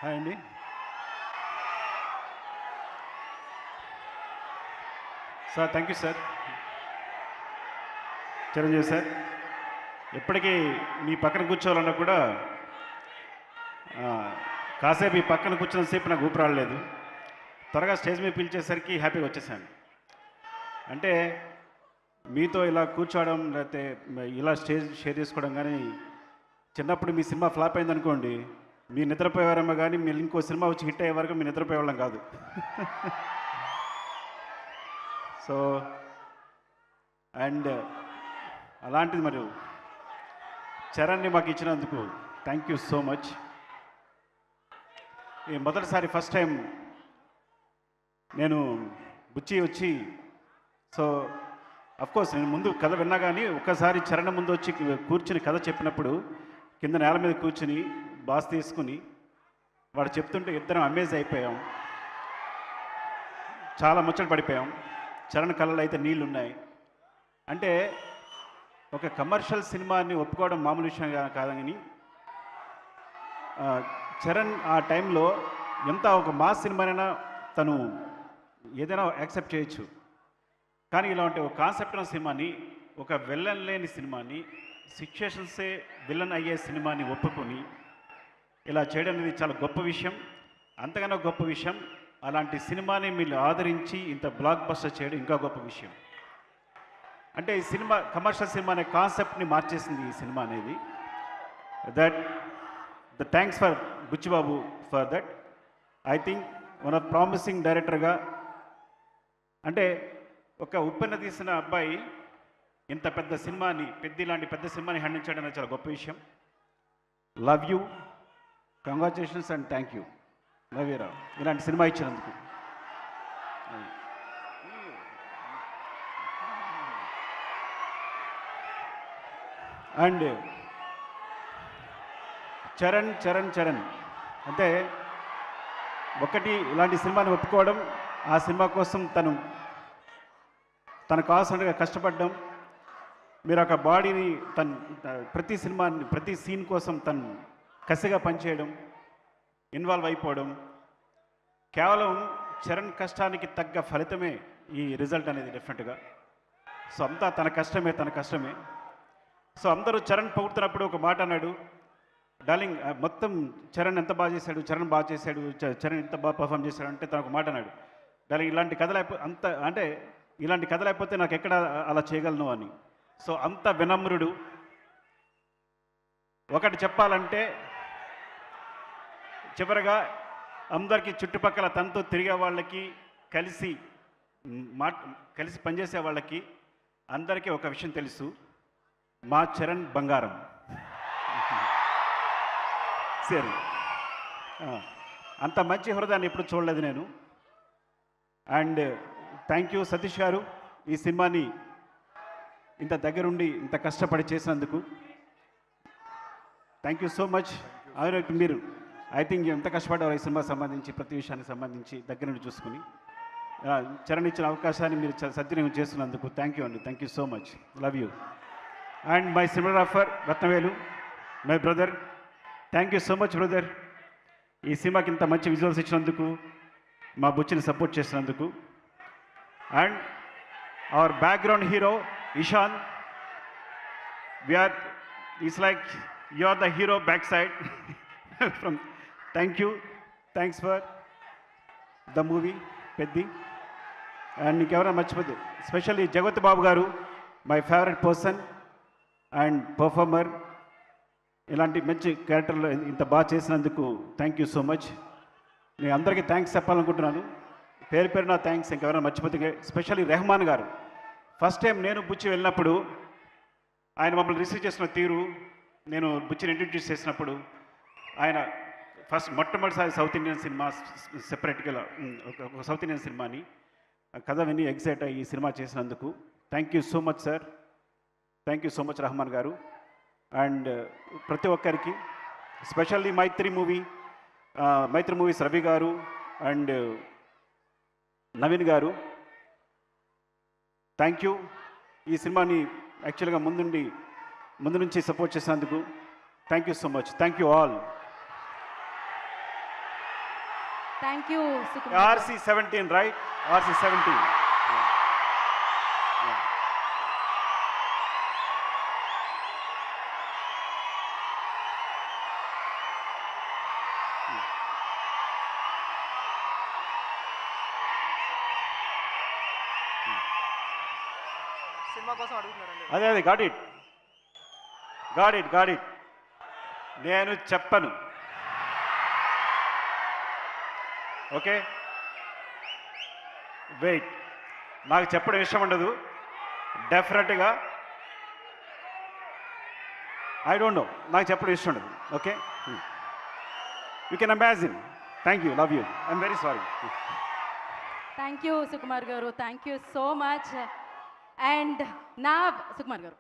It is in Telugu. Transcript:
హాయ్ అండి. Sir thank you sir. Chiranjeevi sir, ఎప్పటికీ మీ పక్కన కూర్చోవాలన్నా కూడా కాసేపు ఈ పక్కన కూర్చున్నంతసేపు నాకు ఊపిరి రాలేదు. త్వరగా స్టేజ్ మీద పిలిచేసరికి హ్యాపీగా వచ్చేసాను. అంటే మీతో ఇలా కూర్చోవడం లేకపోతే ఇలా స్టేజ్ షేర్ చేసుకోవడం కానీ, చిన్నప్పుడు మీ సినిమా ఫ్లాప్ అయిందనుకోండి, మీరు నిద్రపోయేవారేమో కానీ మీరు ఇంకో సినిమా వచ్చి హిట్ అయ్యే వరకు మీరు నిద్రపోయేవాళ్ళం కాదు. సో అండ్ అలాంటిది మరి చరణ్ని మాకు ఇచ్చినందుకు థ్యాంక్ యూ సో మచ్. ఈ మొదటిసారి ఫస్ట్ టైం నేను బుచ్చి వచ్చి, సో అఫ్కోర్స్ నేను ముందు కథ విన్నా కానీ ఒక్కసారి చరణ్ ముందు వచ్చి కూర్చుని కథ చెప్పినప్పుడు కింద నేల మీద కూర్చుని బాస్ తీసుకుని వాడు చెప్తుంటే ఇద్దరం అమేజ్ అయిపోయాం, చాలా ముచ్చట పడిపోయాం. చరణ్ కళ్ళలో అయితే నీళ్ళు ఉన్నాయి. అంటే ఒక కమర్షియల్ సినిమాని ఒప్పుకోవడం మామూలు విషయం కాదని, చరణ్ ఆ టైంలో ఎంత ఒక మాస్ సినిమానైనా తను ఏదైనా యాక్సెప్ట్ చేయొచ్చు, కానీ ఇలాంటి ఒక కాన్సెప్ట్ ఉన్న సినిమాని, ఒక విలన్ లేని సినిమాని, సిచ్యుయేషన్సే విలన్ అయ్యే సినిమాని ఒప్పుకొని ఇలా చేయడం అనేది చాలా గొప్ప విషయం. అంతకన్నా గొప్ప విషయం, అలాంటి సినిమాని మీరు ఆదరించి ఇంత బ్లాక్ బస్టర్ చేయడం ఇంకా గొప్ప విషయం. అంటే ఈ సినిమా కమర్షియల్ సినిమా అనే కాన్సెప్ట్ని మార్చేసింది ఈ సినిమా అనేది. The thanks for Buchibabu for that. I think one of promising డైరెక్టర్గా, అంటే ఒక ఉప్పెన తీసిన అబ్బాయి ఇంత పెద్ద సినిమాని, ఇలాంటి పెద్ద సినిమాని హ్యాండిల్ చేయడం అనేది చాలా గొప్ప విషయం. Love you, congratulations and thank you నవీరావు ఇలాంటి సినిమా ఇచ్చినందుకు. అండ్ చరణ్ చరణ్ చరణ్ అంటే ఒకటి ఇలాంటి సినిమాని ఒప్పుకోవడం, ఆ సినిమా కోసం తనకు కావాల్సినట్టుగా కష్టపడడం, మీరు ఒక బాడీని ప్రతి సినిమాని ప్రతి సీన్ కోసం తను కసిగా పనిచేయడం, ఇన్వాల్వ్ అయిపోవడం, కేవలం చరణ్ కష్టానికి తగ్గ ఫలితమే ఈ రిజల్ట్ అనేది డెఫినెట్గా. సో అంతా తన కష్టమే. సో అందరూ చరణ్ పొగుడుతున్నప్పుడు ఒక మాట అన్నాడు, డార్లింగ్ మొత్తం చరణ్ ఎంత బాగా చేశాడు, చరణ్ ఎంత బాగా పర్ఫామ్ చేశాడు అంటే తను ఒక మాట అన్నాడు, డార్లింగ్ ఇలాంటి కథ ఇలాంటి కథ లేకపోతే నాకు ఎక్కడ అలా చేయగలను అని. సో అంత వినమ్రుడు. ఒకటి చెప్పాలంటే, చివరగా అందరికీ చుట్టుపక్కల తనతో తిరిగే వాళ్ళకి, కలిసి పనిచేసే వాళ్ళకి అందరికీ ఒక విషయం తెలుసు, మా చరణ్ బంగారం. సరే, అంత మంచి హృదయాన్ని ఎప్పుడు చూడలేదు నేను. అండ్ థ్యాంక్ యూ సతీష్ గారు, ఈ సినిమాని ఇంత దగ్గరుండి ఇంత కష్టపడి చేసినందుకు థ్యాంక్ యూ సో మచ్. మీరు ఐ థింక్ ఎంత కష్టపడ్డారు ఈ సినిమాకి సంబంధించి, ప్రతి విషయానికి సంబంధించి దగ్గర నుండి చూసుకుని చరణ్ ఇచ్చిన అవకాశాన్ని మీరు సద్వినియోగం చేస్తున్నందుకు థ్యాంక్ యూ అండి. Thank you so much. Love you. And my cinematographer Rathnavelu, my brother, thank you so much brother. ఈ సినిమాకి ఇంత మంచి విజువల్స్ ఇచ్చినందుకు, మా బుచ్చిని సపోర్ట్ చేసినందుకు. And our background hero Ishan, is like you are the hero back side from. Thank you, thanks for the movie Peddi. And ఇంకెవరైనా మర్చిపోతే specially Jagath Babu garu, my favourite person and performer. ఇలాంటి మంచి క్యారెక్టర్లు ఇంత బాగా చేసినందుకు థ్యాంక్ యూ సో మచ్. నేను అందరికీ థ్యాంక్స్ చెప్పాలనుకుంటున్నాను, పేరున థ్యాంక్స్. ఇంకెవరైనా మర్చిపోతే స్పెషల్లీ రెహమాన్ గారు, ఫస్ట్ టైం నేను బుచ్చి వెళ్ళినప్పుడు ఆయన మమ్మల్ని రిసీవ్ చేసిన తీరు, నేను బుచ్చిని ఇంట్రడ్యూస్ చేసినప్పుడు, ఆయన మొట్టమొదటిసారి సౌత్ ఇండియన్ సినిమా సెపరేట్గా ఒక సౌత్ ఇండియన్ సినిమాని కథ విని ఎగ్జైట్ అయ్యి ఈ సినిమా చేసినందుకు thank you so much sir. Thank you so much Rahman గారు. అండ్ ప్రతి ఒక్కరికి, స్పెషల్లీ మైత్రి మూవీస్ రవి గారు అండ్ నవీన్ గారు, థ్యాంక్ యూ. ఈ సినిమాని యాక్చువల్గా ముందు నుంచి సపోర్ట్ చేసినందుకు thank you so much. Thank you all. Thank you Sukumar. RC17, right? RC17. Yeah. Yeah. Cinema కోసం అడుగుతున్నారండి. అదే గాట్ ఇట్. నేను చెప్పను. Okay, wait. నాకు చెప్పడం ఇష్టం ఉండదు డెఫినెట్గా. ఐ డోంట్ నో, నాకు చెప్పడం ఇష్టం ఉండదు. Okay, you can imagine. Thank you, love you, I'm very sorry. Thank you Sukumar garu, thank you so much. And నా సుకుమార్ గారు